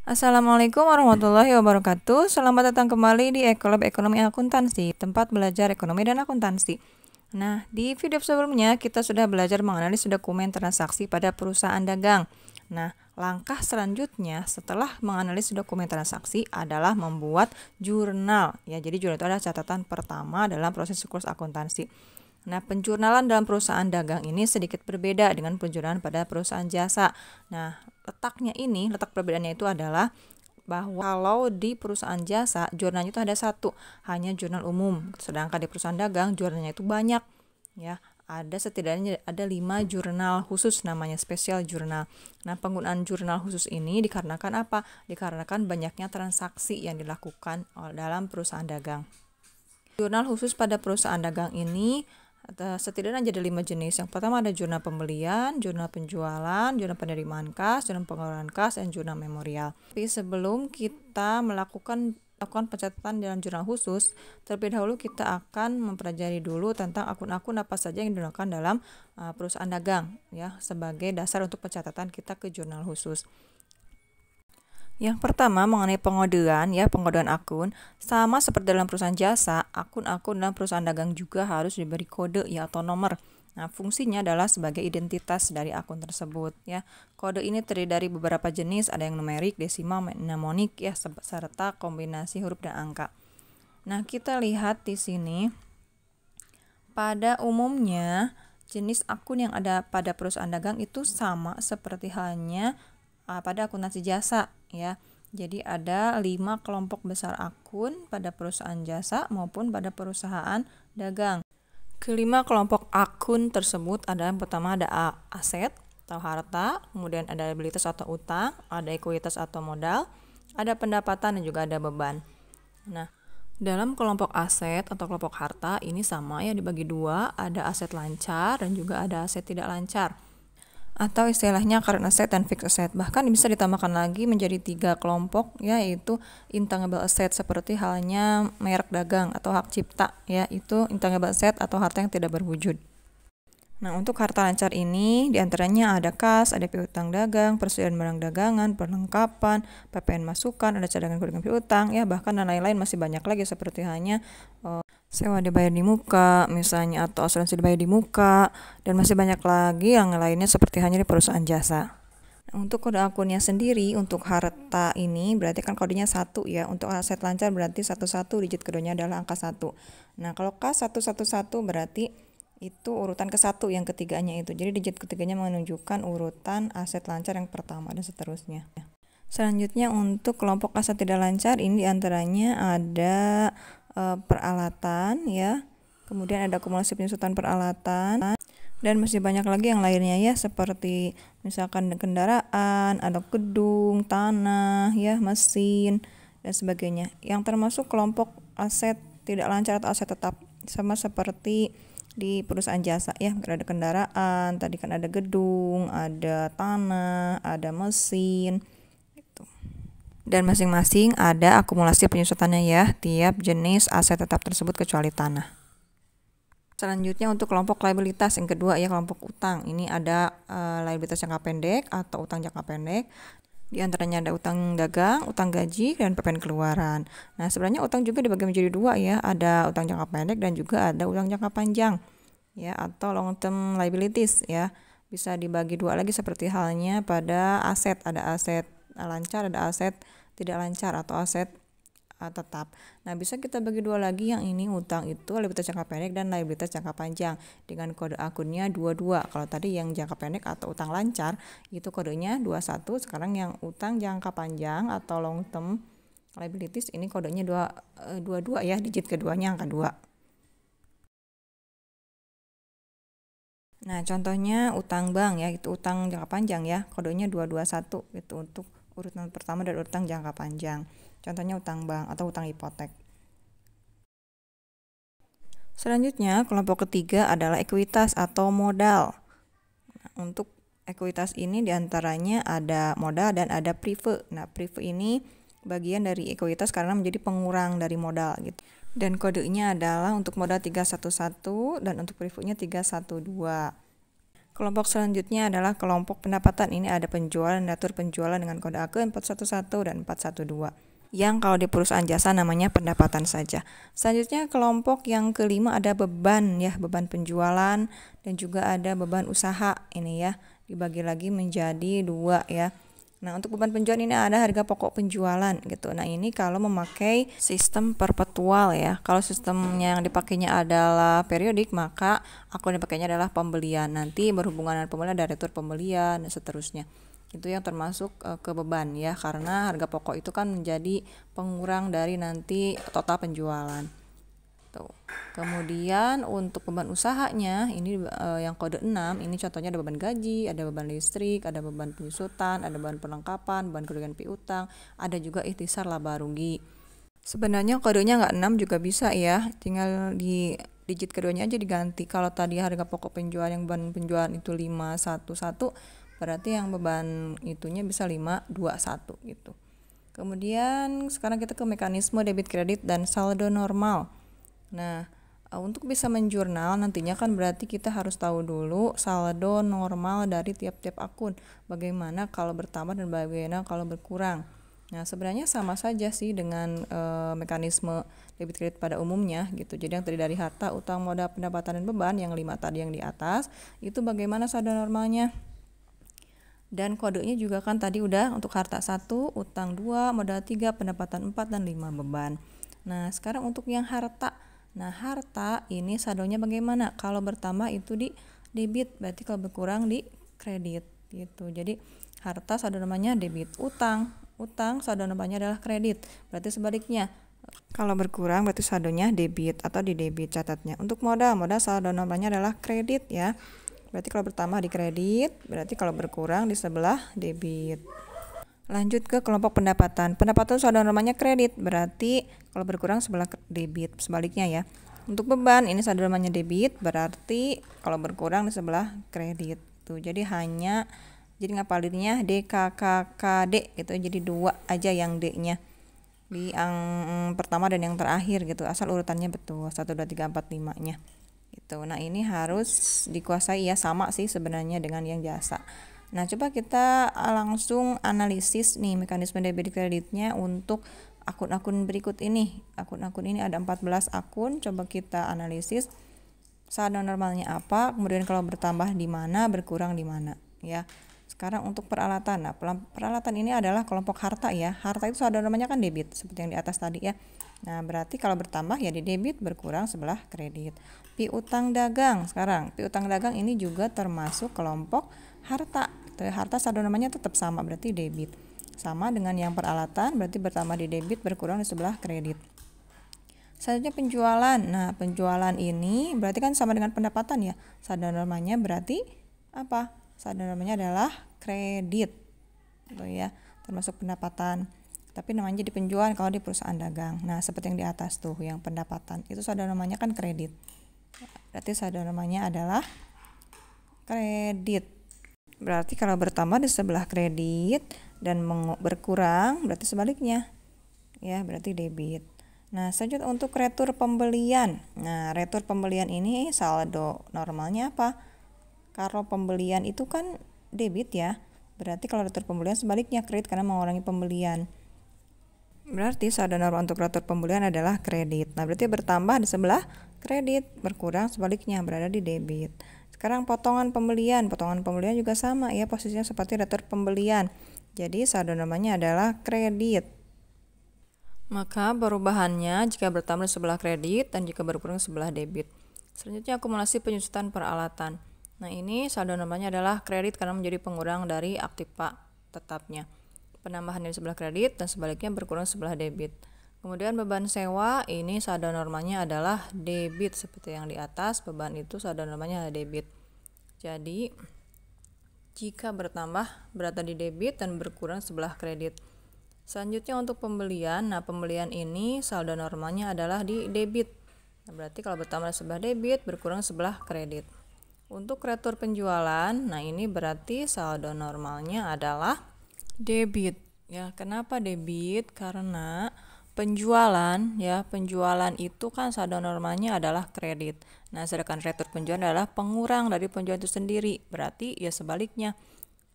Assalamualaikum warahmatullahi wabarakatuh. Selamat datang kembali di Ekolab Ekonomi Akuntansi, tempat belajar ekonomi dan akuntansi. Nah, di video sebelumnya kita sudah belajar menganalisis dokumen transaksi pada perusahaan dagang. Nah, langkah selanjutnya setelah menganalisis dokumen transaksi adalah membuat jurnal. Ya, jadi jurnal itu adalah catatan pertama dalam proses siklus akuntansi. Nah, penjurnalan dalam perusahaan dagang ini sedikit berbeda dengan penjurnalan pada perusahaan jasa. Nah, letak perbedaannya itu adalah bahwa kalau di perusahaan jasa, jurnalnya itu ada satu, hanya jurnal umum. Sedangkan di perusahaan dagang, jurnalnya itu banyak. Ya, setidaknya ada 5 jurnal khusus, namanya special jurnal. Nah, penggunaan jurnal khusus ini dikarenakan apa? Dikarenakan banyaknya transaksi yang dilakukan dalam perusahaan dagang. Jurnal khusus pada perusahaan dagang ini setidaknya ada 5 jenis. Yang pertama ada jurnal pembelian, jurnal penjualan, jurnal penerimaan kas, jurnal pengeluaran kas, dan jurnal memorial. Tapi sebelum kita melakukan pencatatan dalam jurnal khusus, terlebih dahulu kita akan mempelajari dulu tentang akun-akun apa saja yang dilakukan dalam perusahaan dagang, ya, sebagai dasar untuk pencatatan kita ke jurnal khusus. Yang pertama mengenai pengodean, ya, pengodean akun. Sama seperti dalam perusahaan jasa, akun-akun dalam perusahaan dagang juga harus diberi kode, ya, atau nomor. Nah, fungsinya adalah sebagai identitas dari akun tersebut, ya. Kode ini terdiri dari beberapa jenis, ada yang numerik, desimal, mnemonik, ya, serta kombinasi huruf dan angka. Nah, kita lihat di sini pada umumnya jenis akun yang ada pada perusahaan dagang itu sama seperti halnya pada akuntansi jasa, ya. Jadi ada 5 kelompok besar akun pada perusahaan jasa maupun pada perusahaan dagang. Kelima kelompok akun tersebut ada yang pertama ada aset atau harta, kemudian ada liabilitas atau utang, ada ekuitas atau modal, ada pendapatan dan juga ada beban. Nah, dalam kelompok aset atau kelompok harta ini sama, ya, dibagi dua, ada aset lancar dan juga ada aset tidak lancar, atau istilahnya current asset dan fixed asset. Bahkan bisa ditambahkan lagi menjadi 3 kelompok, yaitu intangible asset seperti halnya merek dagang atau hak cipta, ya, itu intangible asset atau harta yang tidak berwujud. Nah, untuk harta lancar ini diantaranya ada kas, ada piutang dagang, persediaan barang dagangan, perlengkapan, PPN masukan, ada cadangan keuangan piutang, ya, bahkan dan lain-lain masih banyak lagi seperti halnya sewa dibayar di muka misalnya, atau asuransi dibayar di muka, dan masih banyak lagi yang lainnya seperti halnya di perusahaan jasa. Untuk kode akunnya sendiri, untuk harta ini berarti kan kodenya 1, ya. Untuk aset lancar berarti 11, digit kodenya adalah angka 1. Nah, kalau kas 111 berarti itu urutan ke-1 yang ketiganya itu. Jadi digit ketiganya menunjukkan urutan aset lancar yang pertama dan seterusnya. Selanjutnya untuk kelompok aset tidak lancar ini diantaranya ada peralatan, ya. Kemudian ada akumulasi penyusutan peralatan dan masih banyak lagi yang lainnya, ya, seperti misalkan kendaraan, ada gedung, tanah, ya, mesin dan sebagainya. Yang termasuk kelompok aset tidak lancar atau aset tetap sama seperti di perusahaan jasa, ya, ada kendaraan, tadi kan ada gedung, ada tanah, ada mesin gitu. Dan masing-masing ada akumulasi penyusutannya, ya, tiap jenis aset tetap tersebut kecuali tanah. Selanjutnya untuk kelompok liabilitas yang kedua, ya, kelompok utang. Ini ada liabilitas jangka pendek atau utang jangka pendek. Di antaranya ada utang dagang, utang gaji, dan PPN keluaran. Nah, sebenarnya utang juga dibagi menjadi 2, ya. Ada utang jangka pendek dan juga ada utang jangka panjang, ya, atau long term liabilities, ya. Bisa dibagi 2 lagi seperti halnya pada aset. Ada aset lancar, ada aset tidak lancar atau aset tetap. Nah, bisa kita bagi 2 lagi, yang ini utang itu liabilitas jangka pendek dan liabilitas jangka panjang dengan kode akunnya 22. Kalau tadi yang jangka pendek atau utang lancar itu kodenya 21, sekarang yang utang jangka panjang atau long term liabilities ini kodenya 22, ya, digit keduanya angka 2. Nah, contohnya utang bank, ya, itu utang jangka panjang, ya, kodenya 221 itu untuk urutan pertama dari utang jangka panjang. Contohnya utang bank atau utang hipotek. Selanjutnya, kelompok ketiga adalah ekuitas atau modal. Nah, untuk ekuitas ini diantaranya ada modal dan ada prive. Nah, prive ini bagian dari ekuitas karena menjadi pengurang dari modal, gitu. Dan kodenya adalah untuk modal 311 dan untuk privenya 312. Kelompok selanjutnya adalah kelompok pendapatan. Ini ada penjualan dan atur penjualan dengan kode AKE 411 dan 412. Yang kalau di perusahaan jasa namanya pendapatan saja. Selanjutnya kelompok yang kelima ada beban ya, beban penjualan dan juga ada beban usaha. Ini ya, dibagi lagi menjadi 2 ya. Nah, untuk beban penjualan ini ada harga pokok penjualan gitu. Nah, ini kalau memakai sistem perpetual ya. Kalau sistemnya yang dipakainya adalah periodik, maka akun yang dipakainya adalah pembelian. Nanti berhubungan dengan pembelian ada retur pembelian dan seterusnya. Itu yang termasuk ke beban ya, karena harga pokok itu kan menjadi pengurang dari nanti total penjualan. Tuh. Kemudian untuk beban usahanya ini yang kode 6 ini contohnya ada beban gaji, ada beban listrik, ada beban penyusutan, ada beban perlengkapan, beban kerugian piutang, ada juga ikhtisar laba rugi. Sebenarnya kodenya nggak 6 juga bisa ya, tinggal di digit keduanya aja diganti. Kalau tadi harga pokok penjualan yang beban penjualan itu 511, berarti yang beban itunya bisa 521 gitu. Kemudian sekarang kita ke mekanisme debit kredit dan saldo normal. Nah, untuk bisa menjurnal nantinya kan berarti kita harus tahu dulu saldo normal dari tiap-tiap akun. Bagaimana kalau bertambah dan bagaimana kalau berkurang. Nah, sebenarnya sama saja sih dengan mekanisme debit kredit pada umumnya gitu. Jadi yang terdiri dari harta, utang, modal, pendapatan, dan beban, yang 5 tadi yang di atas, itu bagaimana saldo normalnya. Dan kodenya juga kan tadi udah untuk harta 1, utang 2, modal 3, pendapatan 4, dan 5 beban. Nah, sekarang untuk yang harta. Nah, harta ini saldonya bagaimana? Kalau bertambah itu di debit, berarti kalau berkurang di kredit gitu. Jadi harta saldo namanya debit, utang saldo namanya adalah kredit. Berarti sebaliknya. Kalau berkurang berarti saldonya debit atau di debit catatnya. Untuk modal saldo namanya adalah kredit ya. Berarti kalau bertambah di kredit, berarti kalau berkurang di sebelah debit. Lanjut ke kelompok pendapatan. Pendapatan saldo normanya kredit, berarti kalau berkurang sebelah debit. Sebaliknya ya. Untuk beban ini saldo normanya debit, berarti kalau berkurang di sebelah kredit. Tuh, jadi ngapalinnya DKKKD gitu. Jadi 2 aja yang D-nya. Di yang pertama dan yang terakhir gitu. Asal urutannya betul. 1 2 3 4 5-nya. Gitu. Nah, ini harus dikuasai ya, sama sih sebenarnya dengan yang jasa. Nah, coba kita langsung analisis nih mekanisme debit kreditnya untuk akun-akun berikut ini. Akun-akun ini ada 14 akun, coba kita analisis saldo normalnya apa, kemudian kalau bertambah di mana, berkurang di mana ya. Sekarang untuk peralatan. Nah, peralatan ini adalah kelompok harta ya. Harta itu saldo normalnya kan debit seperti yang di atas tadi ya. Nah, berarti kalau bertambah ya di debit, berkurang sebelah kredit. Piutang dagang. Sekarang piutang dagang ini juga termasuk kelompok harta. Harta saldo namanya tetap sama, berarti debit. Sama dengan yang peralatan, berarti bertambah di debit, berkurang di sebelah kredit. Selanjutnya penjualan. Nah, penjualan ini berarti kan sama dengan pendapatan ya. Saldo normanya berarti apa? Saldo normanya adalah kredit. Gitu ya, termasuk pendapatan. Tapi namanya jadi penjualan kalau di perusahaan dagang. Nah, seperti yang di atas tuh, yang pendapatan. Itu saldo normanya kan kredit. Berarti saldo normanya adalah kredit. Berarti kalau bertambah di sebelah kredit dan berkurang berarti sebaliknya. Ya, berarti debit. Nah, selanjutnya untuk retur pembelian. Nah, retur pembelian ini saldo normalnya apa? Kalau pembelian itu kan debit ya. Berarti kalau retur pembelian sebaliknya kredit karena mengurangi pembelian. Berarti saldo normal untuk retur pembelian adalah kredit. Nah, berarti bertambah di sebelah kredit, berkurang sebaliknya berada di debit. Sekarang potongan pembelian juga sama ya, posisinya seperti retur pembelian. Jadi saldo namanya adalah kredit. Maka perubahannya jika bertambah di sebelah kredit dan jika berkurang di sebelah debit. Selanjutnya akumulasi penyusutan peralatan. Nah, ini saldo namanya adalah kredit karena menjadi pengurang dari aktiva tetapnya. Penambahan di sebelah kredit dan sebaliknya berkurang sebelah debit. Kemudian beban sewa ini saldo normalnya adalah debit seperti yang di atas, beban itu saldo normalnya adalah debit. Jadi jika bertambah berada di debit dan berkurang sebelah kredit. Selanjutnya untuk pembelian. Nah, pembelian ini saldo normalnya adalah di debit. Nah, berarti kalau bertambah sebelah debit, berkurang sebelah kredit. Untuk retur penjualan, nah ini berarti saldo normalnya adalah debit. Ya, kenapa debit? Karena penjualan ya, penjualan itu kan saldo normalnya adalah kredit. Nah, sedangkan retur penjualan adalah pengurang dari penjualan itu sendiri. Berarti ya sebaliknya.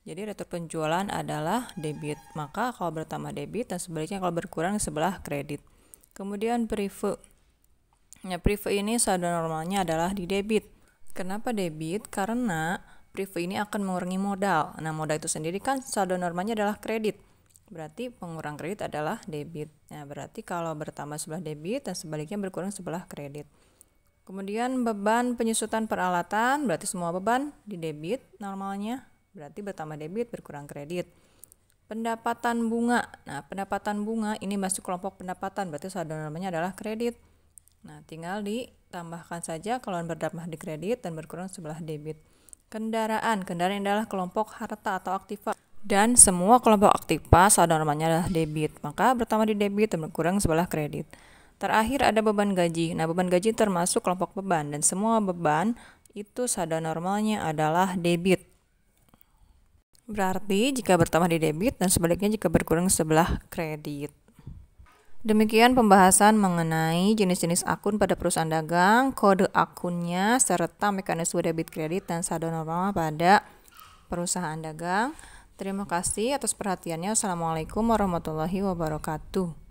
Jadi retur penjualan adalah debit. Maka kalau bertambah debit dan sebaliknya kalau berkurang sebelah kredit. Kemudian prive. Ya, prive ini saldo normalnya adalah di debit. Kenapa debit? Karena prive ini akan mengurangi modal. Nah, modal itu sendiri kan saldo normalnya adalah kredit. Berarti pengurang kredit adalah debit. Nah, berarti kalau bertambah sebelah debit dan sebaliknya berkurang sebelah kredit. Kemudian beban penyusutan peralatan, berarti semua beban di debit normalnya. Berarti bertambah debit, berkurang kredit. Pendapatan bunga. Nah, pendapatan bunga ini masuk kelompok pendapatan, berarti saldo normalnya adalah kredit. Nah, tinggal ditambahkan saja kalau bertambah di kredit dan berkurang sebelah debit. Kendaraan adalah kelompok harta atau aktiva. Dan semua kelompok aktiva saldo normalnya adalah debit. Maka bertambah di debit dan berkurang sebelah kredit. Terakhir ada beban gaji. Nah, beban gaji termasuk kelompok beban dan semua beban itu saldo normalnya adalah debit. Berarti jika bertambah di debit dan sebaliknya jika berkurang sebelah kredit. Demikian pembahasan mengenai jenis-jenis akun pada perusahaan dagang, kode akunnya, serta mekanisme debit kredit dan saldo normal pada perusahaan dagang. Terima kasih atas perhatiannya. Assalamualaikum warahmatullahi wabarakatuh.